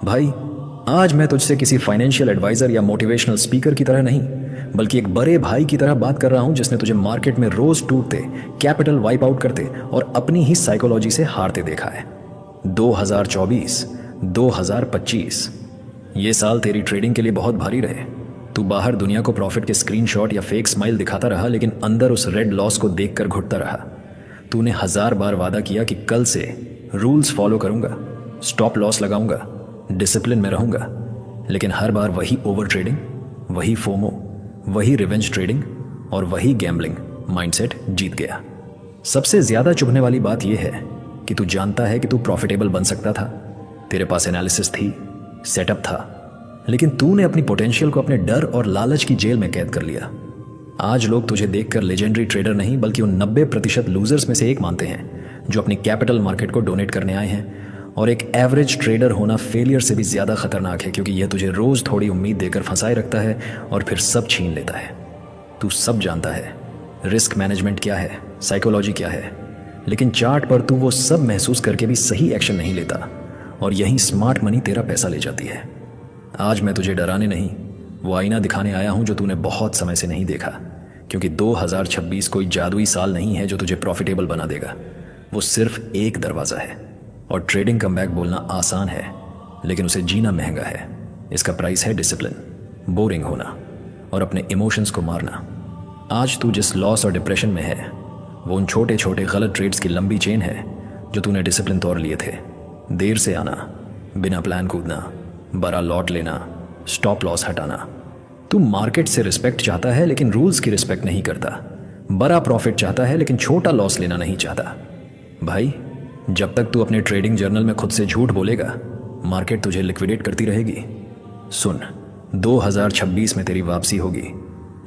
भाई, आज मैं तुझसे किसी फाइनेंशियल एडवाइजर या मोटिवेशनल स्पीकर की तरह नहीं, बल्कि एक बड़े भाई की तरह बात कर रहा हूं जिसने तुझे मार्केट में रोज टूटते, कैपिटल वाइप आउट करते और अपनी ही साइकोलॉजी से हारते देखा है। 2024, 2025 ये साल तेरी ट्रेडिंग के लिए बहुत भारी रहे। तू बाहर दुनिया को प्रॉफिट के स्क्रीनशॉट या फेक स्माइल दिखाता रहा, लेकिन अंदर उस रेड लॉस को देखकर घुटता रहा। तूने 1000 बार वादा किया कि कल से रूल्स फॉलो करूंगा, स्टॉप लॉस लगाऊंगा, डिसिप्लिन में रहूंगा, लेकिन हर बार वही ओवर ट्रेडिंग, वही फोमो, वही रिवेंज ट्रेडिंग और वही गैम्बलिंग माइंडसेट जीत गया। सबसे ज्यादा चुभने वाली बात यह है कि तू जानता है कि तू प्रॉफिटेबल बन सकता था, तेरे पास एनालिसिस थी, सेटअप था, लेकिन तूने अपनी पोटेंशियल को अपने डर और लालच की जेल में कैद कर लिया। आज लोग तुझे देखकर लेजेंडरी ट्रेडर नहीं, बल्कि उन 90% लूजर्स में से एक मानते हैं जो अपनी कैपिटल मार्केट को डोनेट करने आए हैं। और एक एवरेज ट्रेडर होना फेलियर से भी ज़्यादा खतरनाक है, क्योंकि यह तुझे रोज़ थोड़ी उम्मीद देकर फंसाए रखता है और फिर सब छीन लेता है। तू सब जानता है, रिस्क मैनेजमेंट क्या है, साइकोलॉजी क्या है, लेकिन चार्ट पर तू वो सब महसूस करके भी सही एक्शन नहीं लेता, और यहीं स्मार्ट मनी तेरा पैसा ले जाती है। आज मैं तुझे डराने नहीं, वो आईना दिखाने आया हूं जो तूने बहुत समय से नहीं देखा, क्योंकि 2026 कोई जादुई साल नहीं है जो तुझे प्रॉफिटेबल बना देगा। वो सिर्फ एक दरवाज़ा है, और ट्रेडिंग कमबैक बोलना आसान है, लेकिन उसे जीना महंगा है। इसका प्राइस है डिसिप्लिन, बोरिंग होना और अपने इमोशंस को मारना। आज तू जिस लॉस और डिप्रेशन में है, वो उन छोटे छोटे गलत ट्रेड्स की लंबी चेन है जो तूने डिसिप्लिन तौर लिए थे। देर से आना, बिना प्लान कूदना, बड़ा लॉट लेना, स्टॉप लॉस हटाना। तू मार्केट से रिस्पेक्ट चाहता है लेकिन रूल्स की रिस्पेक्ट नहीं करता। बड़ा प्रॉफिट चाहता है लेकिन छोटा लॉस लेना नहीं चाहता। भाई, जब तक तू अपने ट्रेडिंग जर्नल में खुद से झूठ बोलेगा, मार्केट तुझे लिक्विडेट करती रहेगी। सुन, 2026 में तेरी वापसी होगी,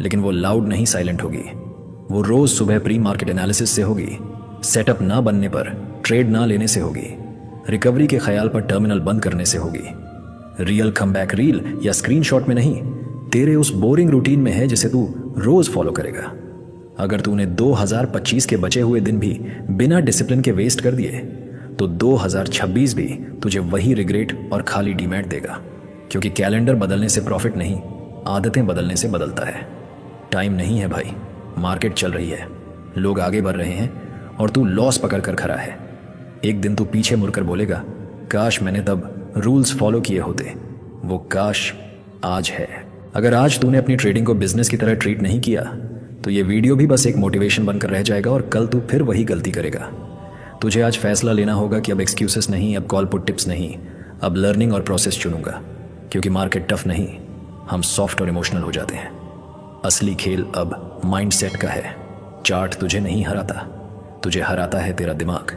लेकिन वो लाउड नहीं, साइलेंट होगी। वो रोज सुबह प्री मार्केट एनालिसिस से होगी, सेटअप ना बनने पर ट्रेड ना लेने से होगी, रिकवरी के ख्याल पर टर्मिनल बंद करने से होगी। रियल कमबैक रील या स्क्रीनशॉट में नहीं, तेरे उस बोरिंग रूटीन में है जिसे तू रोज फॉलो करेगा। अगर तूने 2025 के बचे हुए दिन भी बिना डिसिप्लिन के वेस्ट कर दिए, तो 2026 भी तुझे वही रिग्रेट और खाली डीमैट देगा, क्योंकि कैलेंडर बदलने से प्रॉफिट नहीं, आदतें बदलने से बदलता है। टाइम नहीं है भाई, मार्केट चल रही है, लोग आगे बढ़ रहे हैं और तू लॉस पकड़ कर खड़ा है। एक दिन तू पीछे मुड़कर बोलेगा, काश मैंने तब रूल्स फॉलो किए होते। वो काश आज है। अगर आज तूने अपनी ट्रेडिंग को बिजनेस की तरह ट्रीट नहीं किया, तो ये वीडियो भी बस एक मोटिवेशन बनकर रह जाएगा और कल तू फिर वही गलती करेगा। तुझे आज फैसला लेना होगा कि अब एक्सक्यूजेस नहीं, अब कॉल पुट टिप्स नहीं, अब लर्निंग और प्रोसेस चुनूंगा, क्योंकि मार्केट टफ नहीं, हम सॉफ्ट और इमोशनल हो जाते हैं। असली खेल अब माइंडसेट का है। चार्ट तुझे नहीं हराता, तुझे हराता है तेरा दिमाग,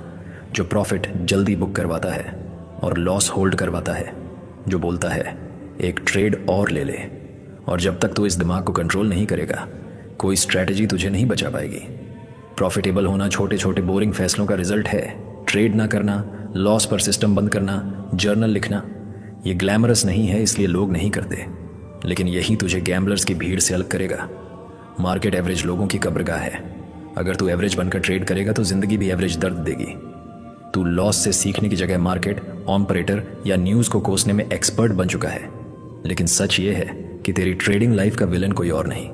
जो प्रॉफिट जल्दी बुक करवाता है और लॉस होल्ड करवाता है, जो बोलता है एक ट्रेड और ले ले। और जब तक तू इस दिमाग को कंट्रोल नहीं करेगा, कोई स्ट्रैटेजी तुझे नहीं बचा पाएगी। प्रॉफिटेबल होना छोटे छोटे बोरिंग फैसलों का रिजल्ट है। ट्रेड ना करना, लॉस पर सिस्टम बंद करना, जर्नल लिखना, ये ग्लैमरस नहीं है, इसलिए लोग नहीं करते, लेकिन यही तुझे गैम्बलर्स की भीड़ से अलग करेगा। मार्केट एवरेज लोगों की कब्रगाह है। अगर तू एवरेज बनकर ट्रेड करेगा तो जिंदगी भी एवरेज दर्द देगी। तू लॉस से सीखने की जगह मार्केट, ऑपरेटर या न्यूज़ को कोसने में एक्सपर्ट बन चुका है। लेकिन सच ये है कि तेरी ट्रेडिंग लाइफ का विलन कोई और नहीं,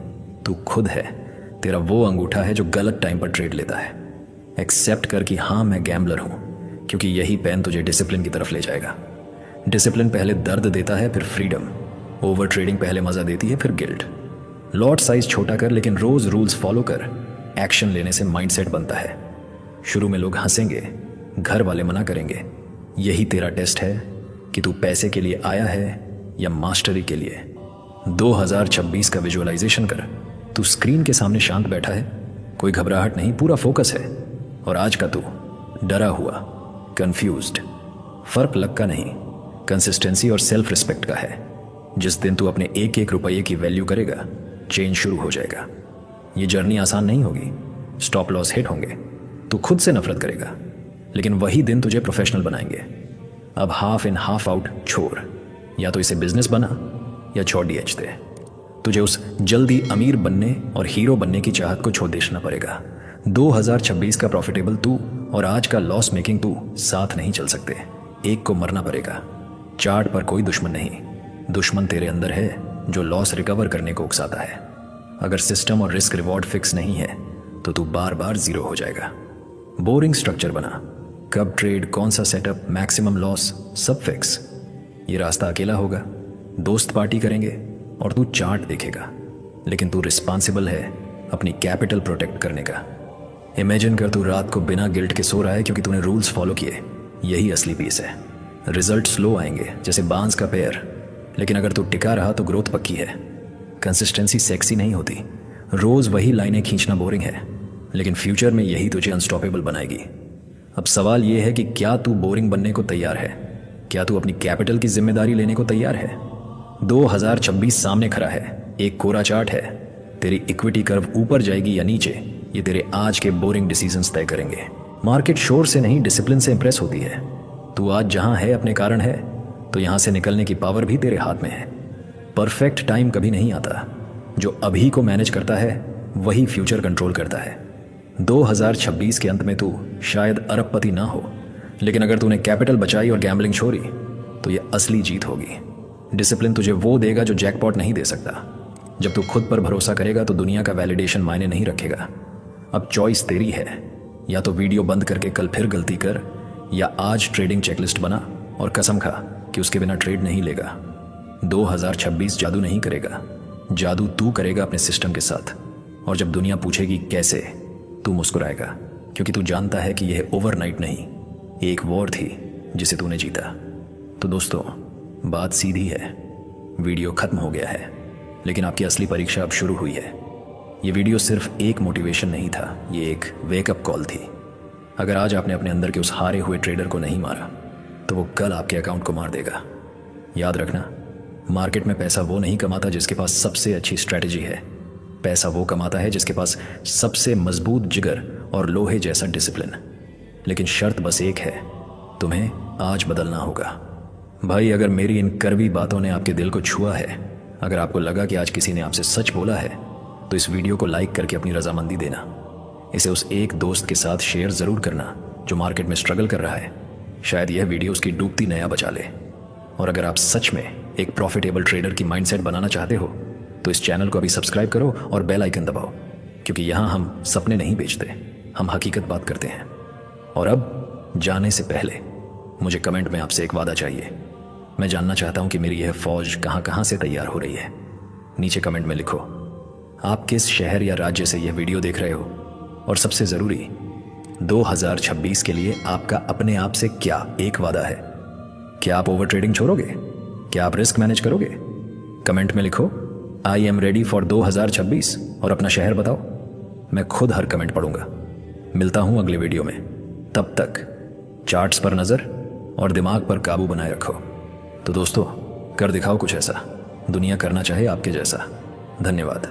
तू खुद है। तेरा वो अंगूठा है जो गलत टाइम पर ट्रेड लेता है। एक्सेप्ट कर कि हाँ, मैं गैम्बलर हूं, क्योंकि यही पेन तुझे डिसिप्लिन की तरफ ले जाएगा। डिसिप्लिन पहले दर्द देता है, फिर फ्रीडम। ओवर ट्रेडिंग पहले मजा देती है, फिर गिल्ट। लॉट साइज छोटा कर, लेकिन रोज रूल्स फॉलो कर। एक्शन लेने से माइंडसेट बनता है। शुरू में लोग हंसेंगे, घर वाले मना करेंगे। यही तेरा टेस्ट है कि तू पैसे के लिए आया है या मास्टरी के लिए। 2026 का विजुअलाइजेशन कर। तू स्क्रीन के सामने शांत बैठा है, कोई घबराहट नहीं, पूरा फोकस है। और आज का तू डरा हुआ, कंफ्यूज्ड। फर्क लक का नहीं, कंसिस्टेंसी और सेल्फ रिस्पेक्ट का है। जिस दिन तू अपने एक एक रुपये की वैल्यू करेगा, चेंज शुरू हो जाएगा। ये जर्नी आसान नहीं होगी, स्टॉप लॉस हिट होंगे, तू खुद से नफरत करेगा, लेकिन वही दिन तुझे प्रोफेशनल बनाएंगे। अब हाफ इन हाफ आउट छोड़, या तो इसे बिजनेस बना या छोड़ DH दे। तुझे उस जल्दी अमीर बनने और हीरो बनने की चाहत को छोड़ देना पड़ेगा। 2026 का प्रॉफिटेबल तू और आज का लॉस मेकिंग तू साथ नहीं चल सकते, एक को मरना पड़ेगा। चार्ट पर कोई दुश्मन नहीं, दुश्मन तेरे अंदर है जो लॉस रिकवर करने को उकसाता है। अगर सिस्टम और रिस्क रिवॉर्ड फिक्स नहीं है तो तू बार बार जीरो हो जाएगा। बोरिंग स्ट्रक्चर बना, कब ट्रेड, कौन सा सेटअप, मैक्सिमम लॉस, सब फिक्स। ये रास्ता अकेला होगा, दोस्त पार्टी करेंगे और तू चार्ट देखेगा, लेकिन तू रिस्पॉन्सिबल है अपनी कैपिटल प्रोटेक्ट करने का। इमेजिन कर तू रात को बिना गिल्ट के सो रहा है क्योंकि तूने रूल्स फॉलो किए। यही असली पीस है। रिजल्ट स्लो आएंगे जैसे बांस का पेड़, लेकिन अगर तू टिका रहा तो ग्रोथ पक्की है। कंसिस्टेंसी सेक्सी नहीं होती, रोज वही लाइनें खींचना बोरिंग है, लेकिन फ्यूचर में यही तुझे अनस्टॉपेबल बनाएगी। अब सवाल यह है कि क्या तू बोरिंग बनने को तैयार है? क्या तू अपनी कैपिटल की जिम्मेदारी लेने को तैयार है? 2026 सामने खड़ा है, एक कोरा चार्ट है। तेरी इक्विटी कर्व ऊपर जाएगी या नीचे, ये तेरे आज के बोरिंग डिसीजंस तय करेंगे। मार्केट शोर से नहीं, डिसिप्लिन से इंप्रेस होती है। तू आज जहां है अपने कारण है, तो यहां से निकलने की पावर भी तेरे हाथ में है। परफेक्ट टाइम कभी नहीं आता, जो अभी को मैनेज करता है वही फ्यूचर कंट्रोल करता है। 2026 के अंत में तू शायद अरबपति ना हो, लेकिन अगर तूने कैपिटल बचाई और गैम्बलिंग छोड़ी तो ये असली जीत होगी। डिसिप्लिन तुझे वो देगा जो जैकपॉट नहीं दे सकता। जब तू खुद पर भरोसा करेगा तो दुनिया का वैलिडेशन मायने नहीं रखेगा। अब चॉइस तेरी है, या तो वीडियो बंद करके कल फिर गलती कर, या आज ट्रेडिंग चेकलिस्ट बना और कसम खा कि उसके बिना ट्रेड नहीं लेगा। 2026 जादू नहीं करेगा, जादू तू करेगा अपने सिस्टम के साथ। और जब दुनिया पूछेगी कैसे, तू मुस्कुराएगा, क्योंकि तू जानता है कि यह ओवरनाइट नहीं, एक वॉर थी जिसे तूने जीता। तो दोस्तों, बात सीधी है, वीडियो खत्म हो गया है, लेकिन आपकी असली परीक्षा अब शुरू हुई है। ये वीडियो सिर्फ एक मोटिवेशन नहीं था, ये एक वेकअप कॉल थी। अगर आज आपने अपने अंदर के उस हारे हुए ट्रेडर को नहीं मारा तो वो कल आपके अकाउंट को मार देगा। याद रखना, मार्केट में पैसा वो नहीं कमाता जिसके पास सबसे अच्छी स्ट्रैटेजी है। पैसा वो कमाता है जिसके पास सबसे मजबूत जिगर और लोहे जैसा डिसिप्लिन। लेकिन शर्त बस एक है, तुम्हें आज बदलना होगा। भाई, अगर मेरी इन कड़वी बातों ने आपके दिल को छुआ है, अगर आपको लगा कि आज किसी ने आपसे सच बोला है, तो इस वीडियो को लाइक करके अपनी रजामंदी देना। इसे उस एक दोस्त के साथ शेयर ज़रूर करना जो मार्केट में स्ट्रगल कर रहा है। शायद यह वीडियो उसकी डूबती नया बचा ले। और अगर आप सच में एक प्रॉफिटेबल ट्रेडर की माइंडसेट बनाना चाहते हो तो इस चैनल को अभी सब्सक्राइब करो और बेल आइकन दबाओ, क्योंकि यहाँ हम सपने नहीं बेचते, हम हकीकत बात करते हैं। और अब जाने से पहले मुझे कमेंट में आपसे एक वादा चाहिए। मैं जानना चाहता हूँ कि मेरी यह फौज कहाँ कहाँ से तैयार हो रही है। नीचे कमेंट में लिखो आप किस शहर या राज्य से यह वीडियो देख रहे हो, और सबसे ज़रूरी 2026 के लिए आपका अपने आप से क्या एक वादा है। क्या आप ओवर ट्रेडिंग छोड़ोगे? क्या आप रिस्क मैनेज करोगे? कमेंट में लिखो आई एम रेडी फॉर 2026 और अपना शहर बताओ। मैं खुद हर कमेंट पढ़ूंगा। मिलता हूं अगले वीडियो में। तब तक चार्ट्स पर नज़र और दिमाग पर काबू बनाए रखो। तो दोस्तों, कर दिखाओ कुछ ऐसा दुनिया करना चाहे आपके जैसा। धन्यवाद।